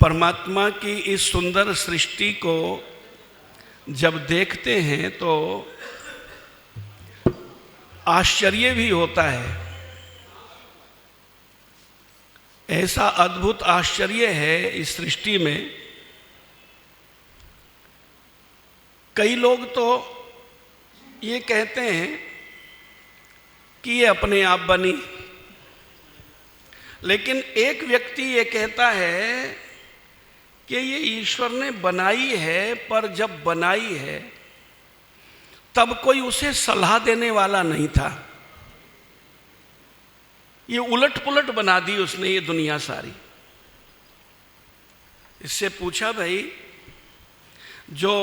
परमात्मा की इस सुंदर सृष्टि को जब देखते हैं तो आश्चर्य भी होता है। ऐसा अद्भुत आश्चर्य है इस सृष्टि में। कई लोग तो ये कहते हैं कि ये अपने आप बनी, लेकिन एक व्यक्ति ये कहता है कि ये ईश्वर ने बनाई है, पर जब बनाई है तब कोई उसे सलाह देने वाला नहीं था। ये उलट पुलट बना दी उसने ये दुनिया सारी। इससे पूछा, भाई जो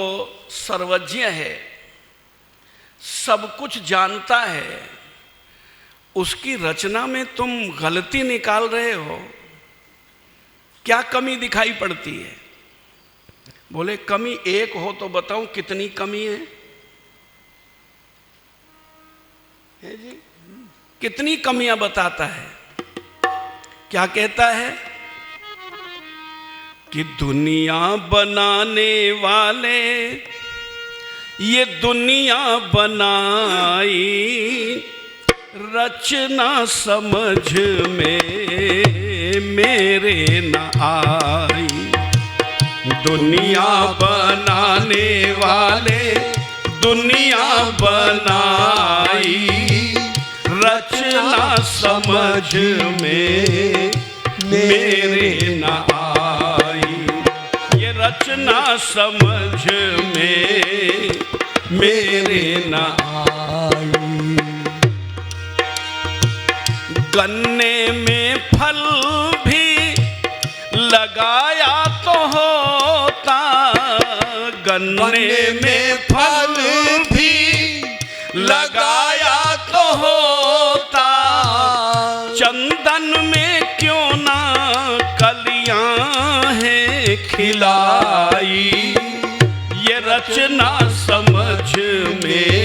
सर्वज्ञ है, सब कुछ जानता है, उसकी रचना में तुम गलती निकाल रहे हो, क्या कमी दिखाई पड़ती है? बोले कमी एक हो तो बताऊं कितनी कमी है जी? कितनी कमियां बताता है। क्या कहता है कि दुनिया बनाने वाले ये दुनिया बनाई, रचना समझ में मेरे न आई। दुनिया बनाने वाले दुनिया बनाई, रचना समझ में मेरे न आई। ये रचना समझ में मेरे न आई। गन्ने में फल भी लगाया तो होता, गन्ने में फल भी लगाया तो होता, चंदन में क्यों ना कलियां हैं खिलाई। ये रचना समझ में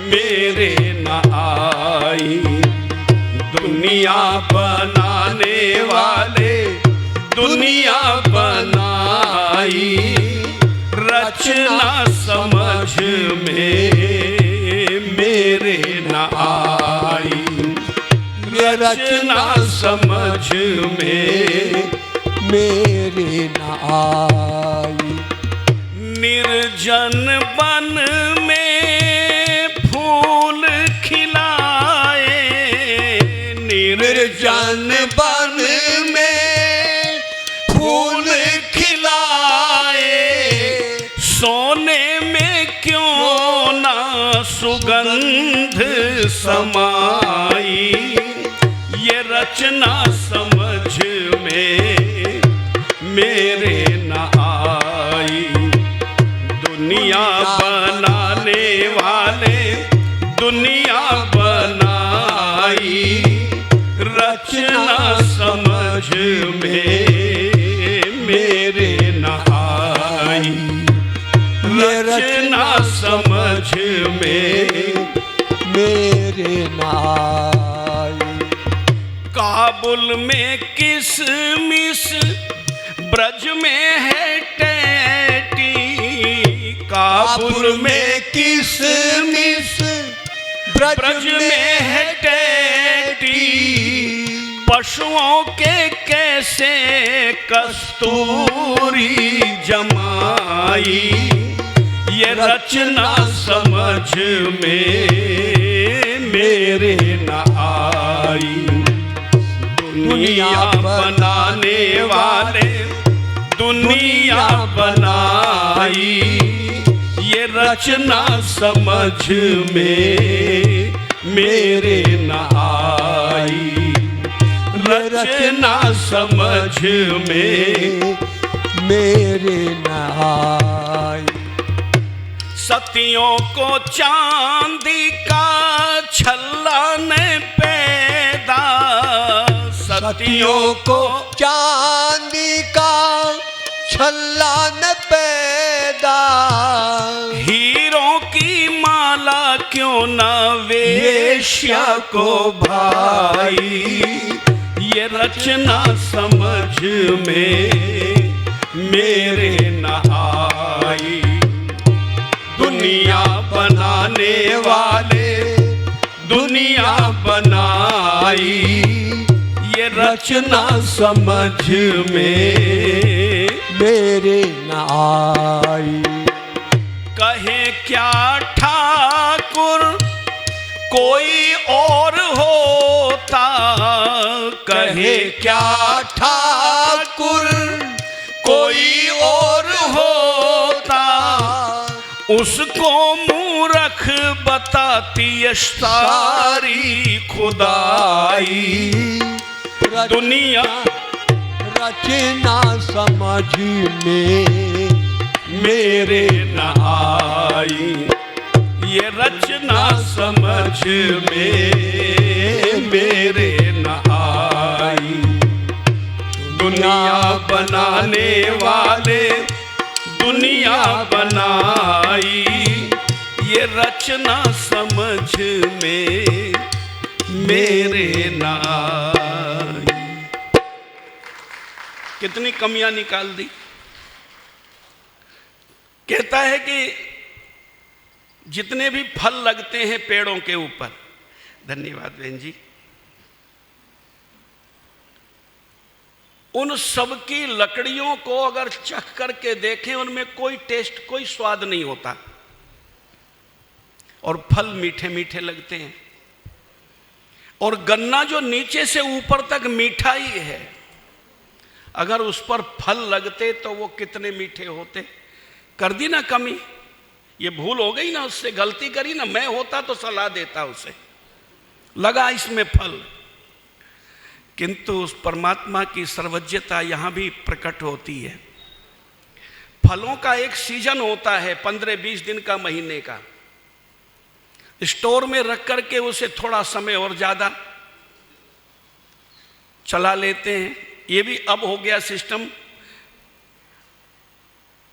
मेरे न आई। दुनिया बनाने वाले दुनिया बनाई, रचना समझ में मेरे न आई। रचना समझ में मेरे न आई। निर्जन वन में फूल खिलाए, निर्जन वन में फूल खिलाए, सोने में क्यों ना सुगंध समाई। ये रचना समझ में मेरे न आई। दुनिया बनाने वाले दुनिया बनाई, रचना समझ में मेरे न आई। रचना समझ में मेरे न आई। काबुल में किसमिस, ब्रज में है टैटी। काबुल में किसमिस, ब्रज में है टैटी। पशुओं के कैसे कस्तूरी जमाई। ये रचना समझ में मेरे न आई। दुनिया बनाने वाले दुनिया बनाई, ये रचना समझ में मेरे न आई। रचना समझ में मेरे न आई। सतियों को चांदी का छल्ला न पैदा, सतियों को चांदी का छल्ला न पैदा। हीरों की माला क्यों न वेश्या को भाई। ये रचना समझ में मेरे नहाई। दुनिया बनाने वाले दुनिया बनाई, ये रचना समझ में मेरे न आई। कहे क्या ठाकुर कोई और होता, कहे क्या ठाकुर कोई और होता, उसको मूर्ख बताती ये सारी खुदाई। दुनिया रचना समझ में मेरे न आई, ये रचना समझ में मेरे न आई। दुनिया बनाने वाले दुनिया बनाई, ये रचना समझ में मेरे न आई। कितनी कमियां निकाल दी। कहता है कि जितने भी फल लगते हैं पेड़ों के ऊपर, धन्यवाद बहन जी, उन सब की लकड़ियों को अगर चख करके देखें उनमें कोई टेस्ट, कोई स्वाद नहीं होता, और फल मीठे मीठे लगते हैं। और गन्ना जो नीचे से ऊपर तक मीठा ही है, अगर उस पर फल लगते तो वो कितने मीठे होते। कर दी ना कमी, ये भूल हो गई ना, उससे गलती करी ना, मैं होता तो सलाह देता उसे, लगा इसमें फल। किंतु उस परमात्मा की सर्वज्ञता यहां भी प्रकट होती है। फलों का एक सीजन होता है 15-20 दिन का, महीने का, स्टोर में रख करके उसे थोड़ा समय और ज्यादा चला लेते हैं। ये भी अब हो गया सिस्टम।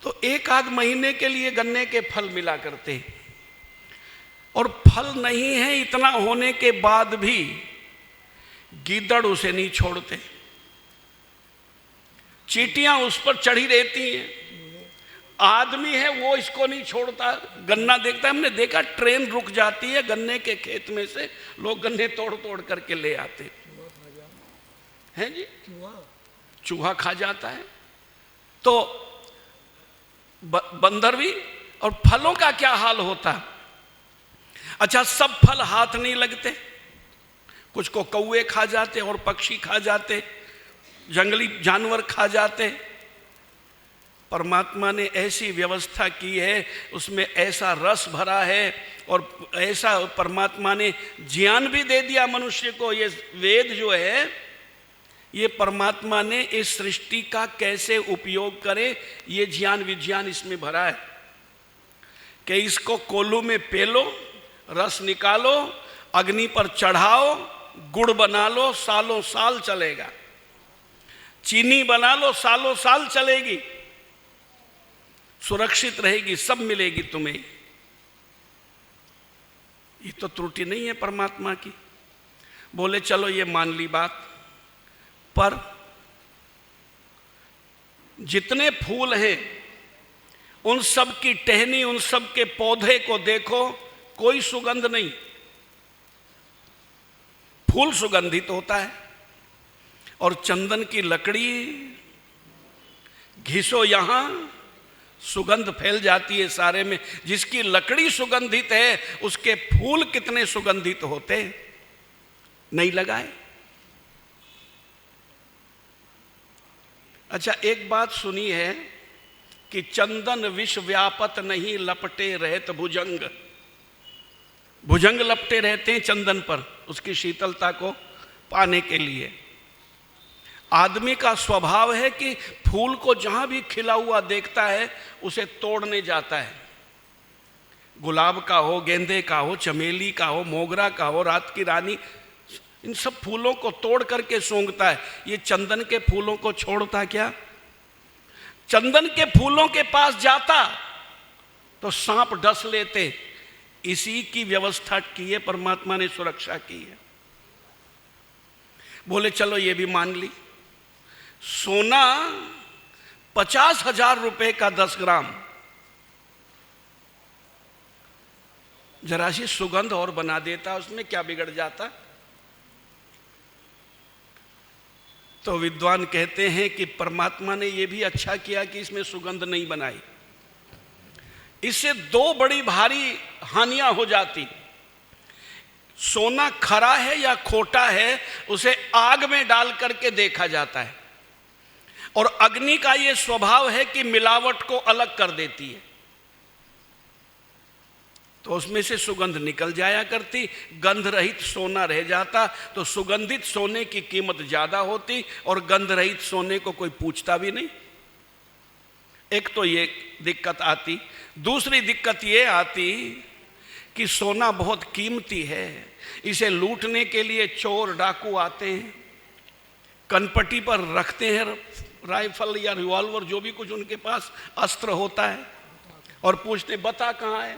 तो एक आध महीने के लिए गन्ने के फल मिला करते हैं, और फल नहीं है इतना होने के बाद भी गीदड़ उसे नहीं छोड़ते, चींटियां उस पर चढ़ी रहती हैं। आदमी है वो इसको नहीं छोड़ता, गन्ना देखता है। हमने देखा ट्रेन रुक जाती है, गन्ने के खेत में से लोग गन्ने तोड़ तोड़ करके ले आते हैं जी। चूहा खा जाता है, तो बंदर भी। और फलों का क्या हाल होता। अच्छा, सब फल हाथ नहीं लगते, कुछ को कौवे खा जाते और पक्षी खा जाते, जंगली जानवर खा जाते। परमात्मा ने ऐसी व्यवस्था की है, उसमें ऐसा रस भरा है, और ऐसा परमात्मा ने ज्ञान भी दे दिया मनुष्य को। ये वेद जो है, ये परमात्मा ने इस सृष्टि का कैसे उपयोग करे, ये ज्ञान विज्ञान इसमें भरा है। कि इसको कोल्हू में पेलो, रस निकालो, अग्नि पर चढ़ाओ, गुड़ बना लो, सालों साल चलेगा। चीनी बना लो, सालों साल चलेगी, सुरक्षित रहेगी, सब मिलेगी तुम्हें। ये तो त्रुटि नहीं है परमात्मा की। बोले चलो ये मान ली बात, पर जितने फूल हैं उन सब की टहनी, उन सब के पौधे को देखो, कोई सुगंध नहीं। फूल सुगंधित होता है, और चंदन की लकड़ी घिसो यहां, सुगंध फैल जाती है सारे में। जिसकी लकड़ी सुगंधित है उसके फूल कितने सुगंधित होते, नहीं लगाए। अच्छा, एक बात सुनी है कि चंदन विष व्यापत नहीं लपटे रहत भुजंग। भुजंग लपटे रहते हैं चंदन पर, उसकी शीतलता को पाने के लिए। आदमी का स्वभाव है कि फूल को जहां भी खिला हुआ देखता है उसे तोड़ने जाता है। गुलाब का हो, गेंदे का हो, चमेली का हो, मोगरा का हो, रात की रानी, इन सब फूलों को तोड़ करके सूंघता है। ये चंदन के फूलों को छोड़ता क्या? चंदन के फूलों के पास जाता तो सांप डस लेते। इसी की व्यवस्था की है परमात्मा ने, सुरक्षा की है। बोले चलो ये भी मान ली। सोना 50,000 रुपए का 10 ग्राम, जरा सी सुगंध और बना देता, उसमें क्या बिगड़ जाता। तो विद्वान कहते हैं कि परमात्मा ने यह भी अच्छा किया कि इसमें सुगंध नहीं बनाई। इससे दो बड़ी भारी हानियां हो जाती। सोना खरा है या खोटा है उसे आग में डाल करके देखा जाता है, और अग्नि का यह स्वभाव है कि मिलावट को अलग कर देती है, तो उसमें से सुगंध निकल जाया करती, गंध रहित सोना रह जाता, तो सुगंधित सोने की कीमत ज्यादा होती और गंध रहित सोने को कोई पूछता भी नहीं। एक तो ये दिक्कत आती। दूसरी दिक्कत ये आती कि सोना बहुत कीमती है, इसे लूटने के लिए चोर डाकू आते हैं, कनपटी पर रखते हैं राइफल या रिवॉल्वर, जो भी कुछ उनके पास अस्त्र होता है, और पूछते बता कहाँ है।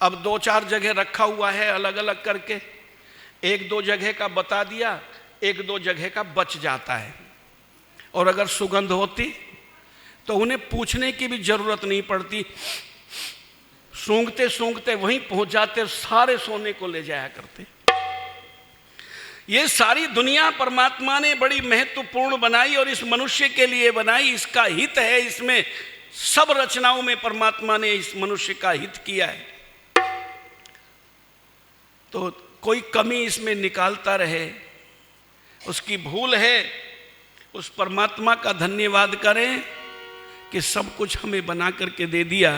अब 2-4 जगह रखा हुआ है अलग अलग करके, 1-2 जगह का बता दिया, 1-2 जगह का बच जाता है, और अगर सुगंध होती तो उन्हें पूछने की भी जरूरत नहीं पड़ती, सूंघते सूंघते वहीं पहुंच जाते, सारे सोने को ले जाया करते। ये सारी दुनिया परमात्मा ने बड़ी महत्वपूर्ण बनाई और इस मनुष्य के लिए बनाई, इसका हित है इसमें। सब रचनाओं में परमात्मा ने इस मनुष्य का हित किया है, तो कोई कमी इसमें निकालता रहे उसकी भूल है। उस परमात्मा का धन्यवाद करें कि सब कुछ हमें बना करके दे दिया।